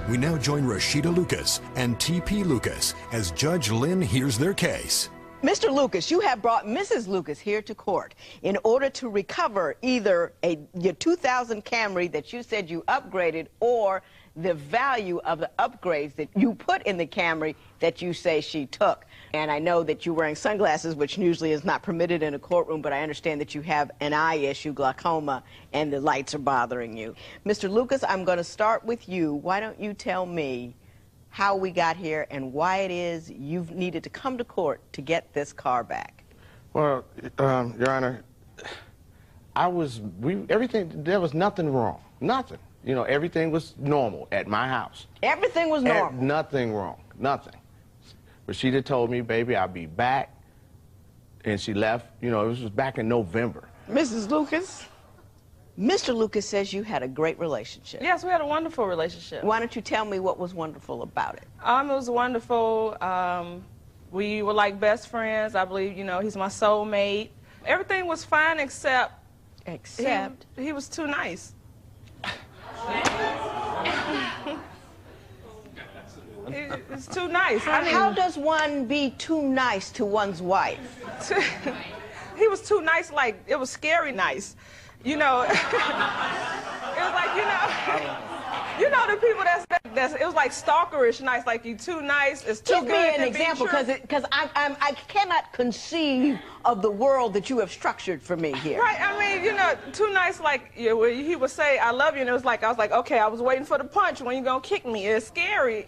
We now join Rashida Lucas and T.P. Lucas as Judge Lynn hears their case. Mr. Lucas, you have brought Mrs. Lucas here to court in order to recover either your 2000 Camry that you said you upgraded or the value of the upgrades that you put in the Camry that you say she took. And I know that you're wearing sunglasses, which usually is not permitted in a courtroom, but I understand that you have an eye issue, glaucoma, and the lights are bothering you. Mr. Lucas, I'm going to start with you. Why don't you tell me how we got here and why it is you've needed to come to court to get this car back? Well, Your Honor, there was nothing wrong, nothing. You know, everything was normal at my house. Everything was normal? Nothing wrong, nothing. Rashida told me, baby, I'll be back, and she left. You know, this was back in November. Mrs. Lucas, Mr. Lucas says you had a great relationship. Yes, we had a wonderful relationship. Why don't you tell me what was wonderful about it? It was wonderful. We were like best friends. I believe, you know, he's my soulmate. Everything was fine except... Except? He was too nice. It's too nice. How does one be too nice to one's wife? He was too nice, like, it was scary nice. You know, it was like, you know the people it was like stalkerish nice, like you too nice, it's too good to be true. Give me an example, because I cannot conceive of the world that you have structured for me here. Right, I mean, you know, too nice, like, he would say, I love you, and it was like, I was like, okay, I was waiting for the punch, when you gonna kick me? It's scary.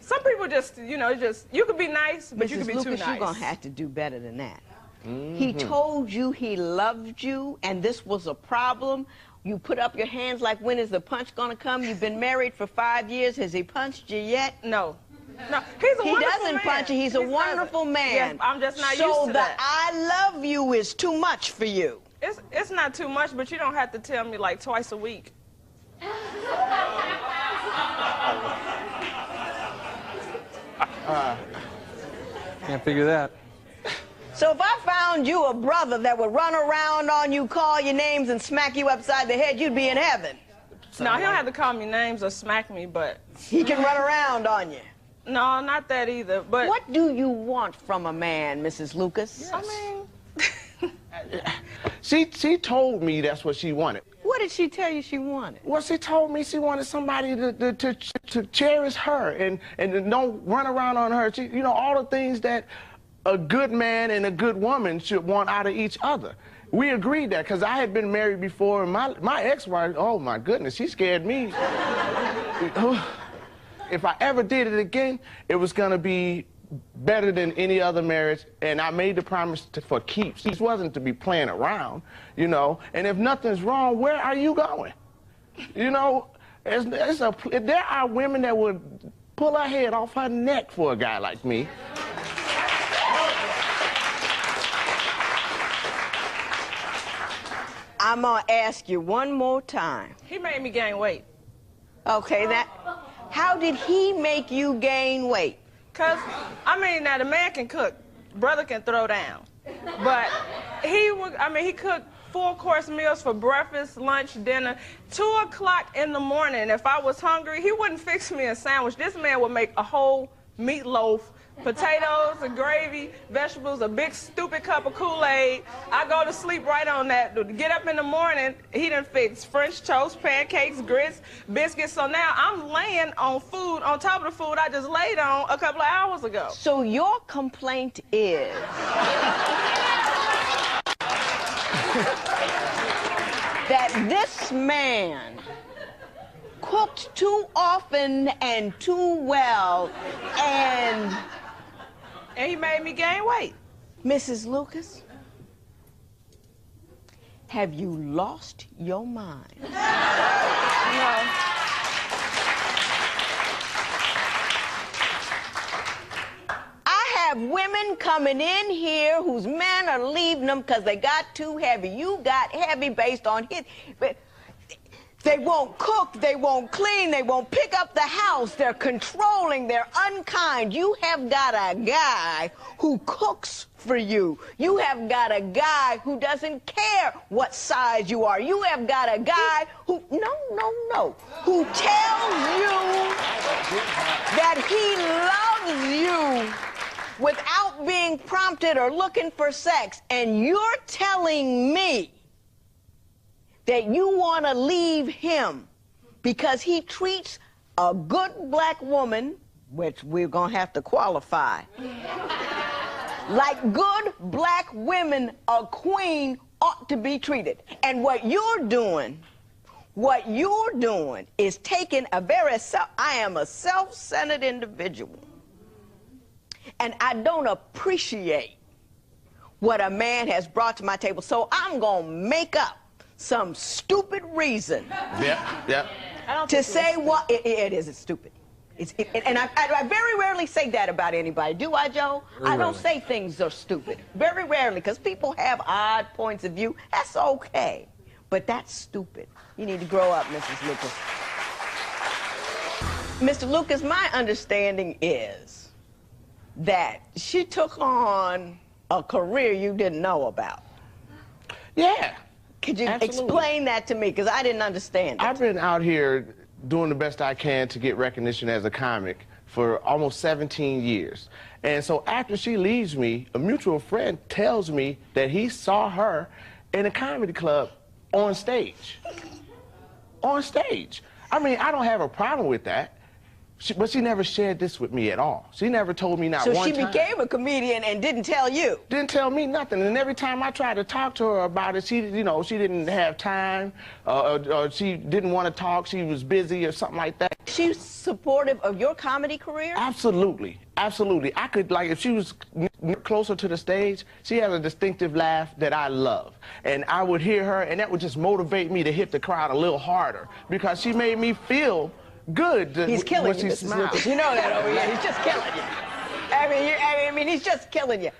Some people just, you know, you could be nice, but you could be Lucas, too nice. You're gonna have to do better than that. Mm-hmm. He told you he loved you, and this was a problem. You put up your hands like, when is the punch gonna come? You've been married for 5 years. Has he punched you yet? No. No, he's a wonderful man. He doesn't punch you. He's a wonderful man. Yes, I'm just not used So to the that. I love you is too much for you. It's not too much, but you don't have to tell me like twice a week. Can't figure that. So if I found you a brother that would run around on you, call your names, and smack you upside the head, you'd be in heaven. No, he don't have to call me names or smack me, but... He can run around on you. No, not that either, but... What do you want from a man, Mrs. Lucas? I mean... She told me that's what she wanted. What did she tell you she wanted? Well, she told me she wanted somebody to cherish her and don't run around on her. You know, all the things that a good man and a good woman should want out of each other. We agreed that, because I had been married before, and my ex-wife, oh my goodness, she scared me. If I ever did it again, it was gonna be better than any other marriage, and I made the promise for keeps. This wasn't to be playing around, you know, and if nothing's wrong, where are you going? You know, there are women that would pull her head off her neck for a guy like me. I'm gonna ask you one more time. He made me gain weight. Okay, how did he make you gain weight? Because, I mean, now the man can cook, brother can throw down. But he cooked full-course meals for breakfast, lunch, dinner. 2 o'clock in the morning, if I was hungry, he wouldn't fix me a sandwich. This man would make a whole meatloaf, potatoes and gravy, vegetables, a big stupid cup of Kool-Aid. I go to sleep right on that. Get up in the morning, he done fixed French toast, pancakes, grits, biscuits. So now I'm laying on food on top of the food I just laid on a couple of hours ago. So your complaint is that this man cooked too often and too well, and he made me gain weight. Mrs. Lucas, have you lost your mind? No. I have women coming in here whose men are leaving them because they got too heavy. You got heavy based on his... They won't cook, they won't clean, they won't pick up the house, they're controlling, they're unkind. You have got a guy who cooks for you. You have got a guy who doesn't care what size you are. You have got a guy who, who tells you that he loves you without being prompted or looking for sex, and you're telling me that you want to leave him because he treats a good black woman, which we're going to have to qualify, like good black women, a queen ought to be treated. And what you're doing is taking a very I am a self-centered individual, and I don't appreciate what a man has brought to my table, so I'm going to make up some stupid reason to say what it is. It's stupid. And I very rarely say that about anybody. Do I, Joe? I don't say things are stupid. Very rarely, because people have odd points of view. That's okay. But that's stupid. You need to grow up, Mrs. Lucas. Mr. Lucas, my understanding is that she took on a career you didn't know about. Yeah. Could you Absolutely. explain that to me? Because I didn't understand it. I've been out here doing the best I can to get recognition as a comic for almost 17 years. And so after she leaves me, a mutual friend tells me that he saw her in a comedy club on stage. On stage. I mean, I don't have a problem with that. But she never shared this with me at all. She never told me not one time. So she became a comedian and didn't tell you? Didn't tell me nothing. And every time I tried to talk to her about it, she didn't have time, or she didn't want to talk. She was busy or something like that. She's supportive of your comedy career? Absolutely. Absolutely. I could, like, if she was closer to the stage, she has a distinctive laugh that I love. And I would hear her, and that would just motivate me to hit the crowd a little harder, because she made me feel good. He's killing you, Mrs. Lucas. You know that over here. He's just killing you. I mean, he's just killing you.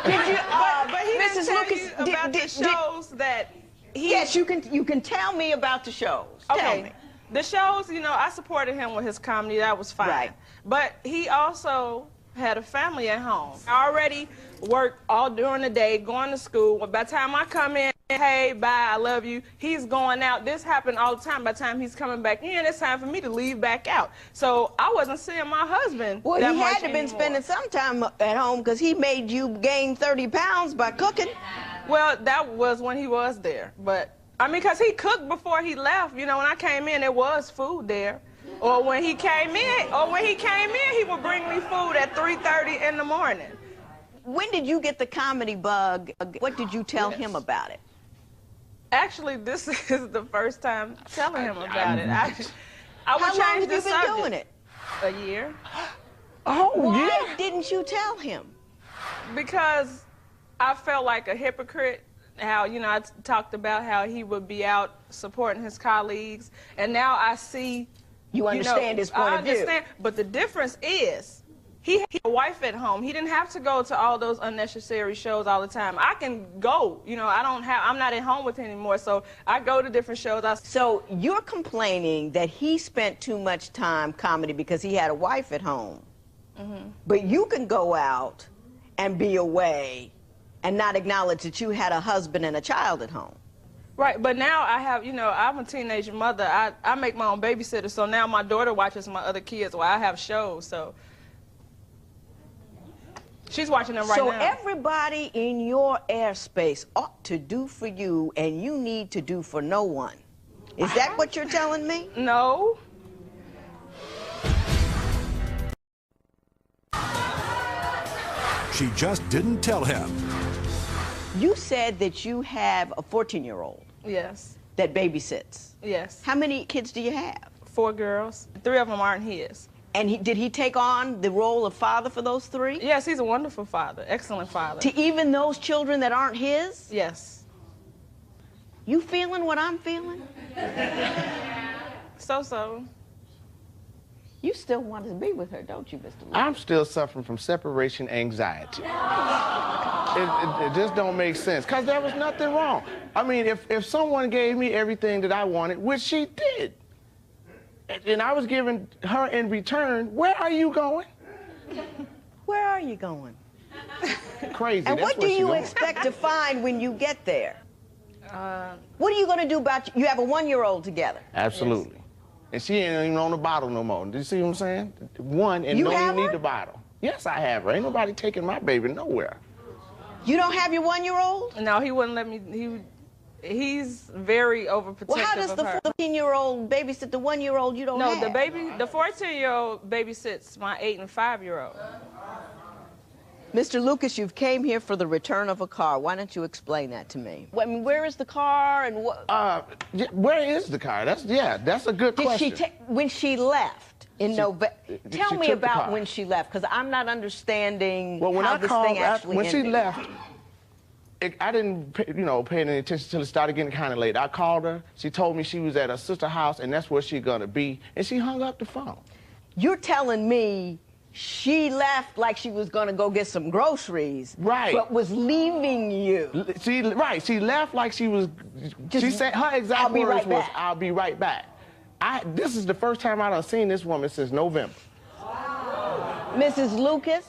Did you, but he Mrs. didn't tell Lucas, you about the shows that he... Yes, you can tell me about the shows. Okay. Tell me. The shows, I supported him with his comedy. That was fine. Right. But he also had a family at home. I already worked all during the day, going to school. By the time I come in, hey, bye, I love you, he's going out. This happened all the time. By the time he's coming back in, it's time for me to leave back out. So I wasn't seeing my husband Well, that he much had to have been anymore. spending some time at home because he made you gain 30 pounds by cooking. Well, that was when he was there. But, I mean, because he cooked before he left. When I came in, there was food there. Or when he came in, he would bring me food at 3:30 in the morning. When did you get the comedy bug? What did you tell him about it? Actually, this is the first time telling him about it. I would How long change have the you been subject. doing it? A year. Oh, Why yeah. didn't you tell him? Because I felt like a hypocrite. How, I talked about how he would be out supporting his colleagues. And now I see... You understand his point of view. I understand, but the difference is he had a wife at home. He didn't have to go to all those unnecessary shows all the time. I can go. I'm not at home with him anymore, so I go to different shows. So you're complaining that he spent too much time comedy because he had a wife at home. Mm-hmm. But you can go out and be away and not acknowledge that you had a husband and a child at home. Right, but now I have, I'm a teenage mother. I make my own babysitter, so now my daughter watches my other kids while I have shows, so she's watching them right now. So everybody in your airspace ought to do for you, and you need to do for no one. Is that what you're telling me? No. She just didn't tell him. You said that you have a 14-year-old. Yes. That babysits. Yes. How many kids do you have? 4 girls. 3 of them aren't his. And did he take on the role of father for those 3? Yes, he's a wonderful father, excellent father. To even those children that aren't his? Yes. You feeling what I'm feeling? So. You still want to be with her, don't you, Mr. Lee? I'm still suffering from separation anxiety. It just don't make sense, because there was nothing wrong. I mean, if someone gave me everything that I wanted, which she did, and I was giving her in return, where are you going? Where are you going? Crazy. And That's what do where she you going. expect to find when you get there? What are you going to do about... You have a 1-year-old together. Absolutely. Yes. And she ain't even on the bottle no more. Do you see what I'm saying? One, and You don't have even need her? the bottle. Yes, I have her. Ain't nobody taking my baby nowhere. You don't have your 1-year-old? No, he wouldn't let me. He's very overprotective Well, how does of the her. 14-year-old babysit the 1-year-old you don't No, have? the 14-year-old babysits my 8 and 5-year-old. Mr. Lucas, you've came here for the return of a car. Why don't you explain that to me? I mean, where is the car and what? Yeah, where is the car? That's a good question. When she left in November? Tell she me took the about car. when she left, because I'm not understanding Well, when how I this called, thing actually when ended. she left, I didn't, pay any attention until it started getting kind of late. I called her. She told me she was at her sister's house, and that's where she's gonna be, and she hung up the phone. You're telling me she left like she was going to go get some groceries, Right. but was leaving you. She left like she was. She said her "I'll exact be words right was, back." "I'll be right back." This is the first time I done seen this woman since November. Mrs. Lucas,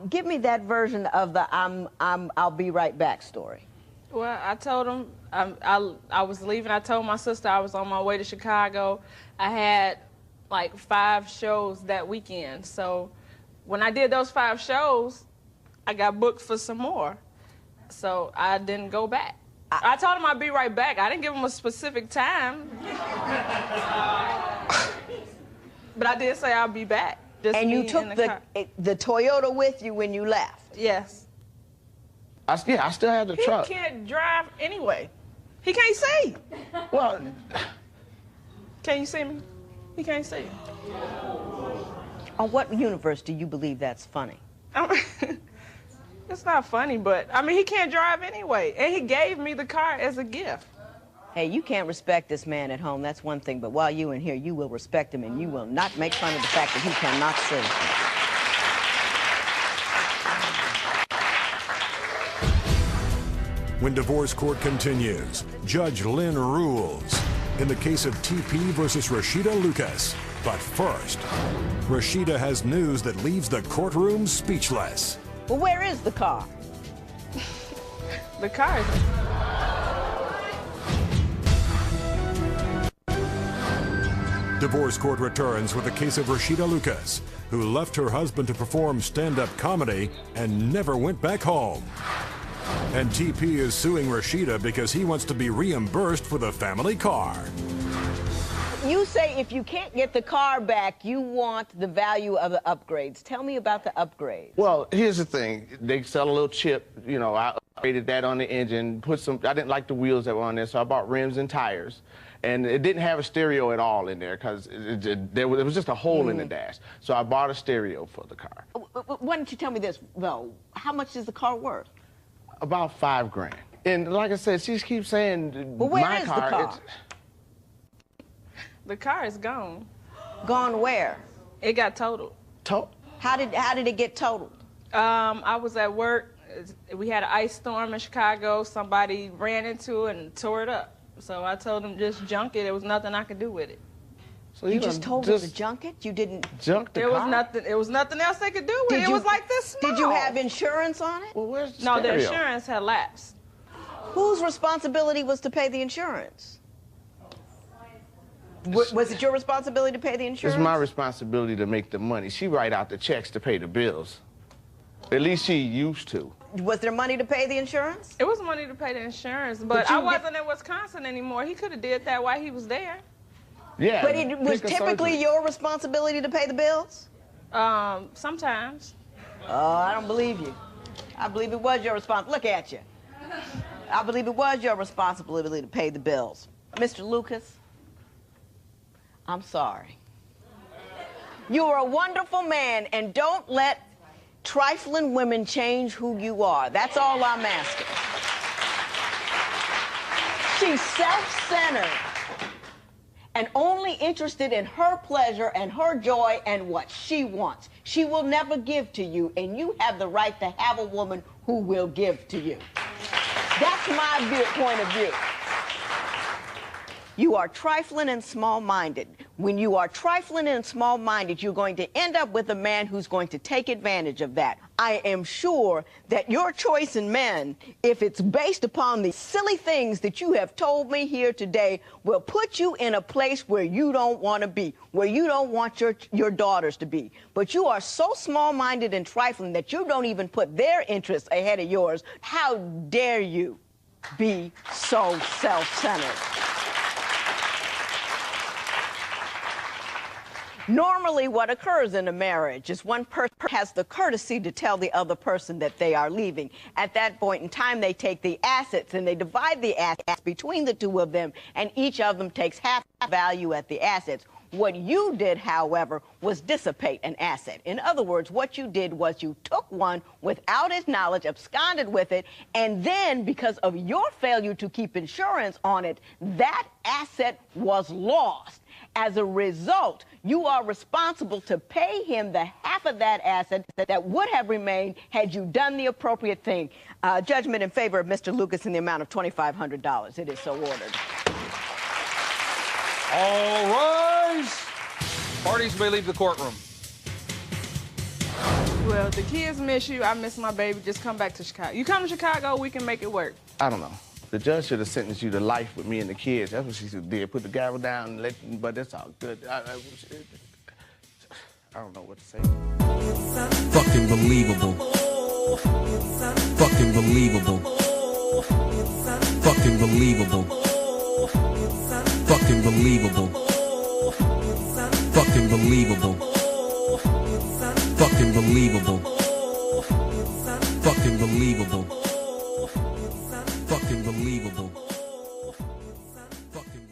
give me that version of the I'll be right back story. Well, I told him I was leaving. I told my sister I was on my way to Chicago. I had like 5 shows that weekend. So when I did those 5 shows, I got booked for some more. So I didn't go back. I told him I'd be right back. I didn't give him a specific time. But I did say I'll be back. Just And you me took in the car. the Toyota with you when you left. Yes. I still had the He truck. can't drive anyway. He can't see. Well, Can you see me? He can't see. On what universe do you believe that's funny? It's not funny, but I mean, he can't drive anyway. And he gave me the car as a gift. Hey, you can't respect this man at home, that's one thing, but while you're in here, you will respect him and you will not make fun of the fact that he cannot see. When divorce court continues, Judge Lynn rules in the case of TP versus Rashida Lucas. But first, Rashida has news that leaves the courtroom speechless. Well, where is the car? The car is... Divorce court returns with the case of Rashida Lucas, who left her husband to perform stand-up comedy and never went back home. And TP is suing Rashida because he wants to be reimbursed for the family car. You say if you can't get the car back, you want the value of the upgrades. Tell me about the upgrades. well, here's the thing. They sell a little chip. I upgraded that on the engine. I didn't like the wheels that were on there, so I bought rims and tires. And it didn't have a stereo at all in there because there was just a hole in the dash. So I bought a stereo for the car. Why don't you tell me this, though? How much is the car worth? About $5,000. And like I said, she keeps saying Well, where my is the car. car? The car is gone. Gone where? It got totaled. How did it get totaled? I was at work. We had an ice storm in Chicago. Somebody ran into it and tore it up. So I told them just junk it. There was nothing I could do with it. So You done just told her to junk it? You didn't? junk the There car? was nothing. It was nothing else they could do with it. It was like this small. Did you have insurance on it? Well, where's the No, the stereo? insurance had lapsed. Whose responsibility was to pay the insurance? Was it your responsibility to pay the insurance? It's my responsibility to make the money. She write out the checks to pay the bills. At least she used to. Was there money to pay the insurance? It was money to pay the insurance, but you I wasn't in Wisconsin anymore. He could have did that while he was there. Yeah. But it was pick a typically surgery. your responsibility to pay the bills? Sometimes. Oh, I don't believe you. I believe it was your responsibility. Look at you. I believe it was your responsibility to pay the bills. Mr. Lucas, I'm sorry. You are a wonderful man, and don't let trifling women change who you are. That's all I'm asking. She's self-centered and only interested in her pleasure and her joy and what she wants. She will never give to you, and you have the right to have a woman who will give to you. That's my point of view. You are trifling and small-minded. When you are trifling and small-minded, you're going to end up with a man who's going to take advantage of that. I am sure that your choice in men, if it's based upon the silly things that you have told me here today, will put you in a place where you don't want to be, where you don't want your daughters to be. But you are so small-minded and trifling that you don't even put their interests ahead of yours. How dare you be so self-centered? Normally, what occurs in a marriage is one person has the courtesy to tell the other person that they are leaving. At that point in time, they take the assets and they divide the assets between the two of them, and each of them takes half the value at the assets. What you did, however, was dissipate an asset. In other words, what you did was you took one without his knowledge, absconded with it, and then, because of your failure to keep insurance on it, that asset was lost. As a result, you are responsible to pay him the half of that asset that would have remained had you done the appropriate thing. Judgment in favor of Mr. Lucas in the amount of $2,500. It is so ordered. All rise. Parties may leave the courtroom. Well, the kids miss you. I miss my baby. Just come back to Chicago. You come to Chicago, we can make it work. I don't know. The judge should have sentenced you to life with me and the kids. That's what she did. Put the gavel down and but that's all good. I don't know what to say. Fucking believable. Fucking believable. Fucking believable. Fucking believable. Fucking believable. Fucking believable. Fucking believable. Fucking believable.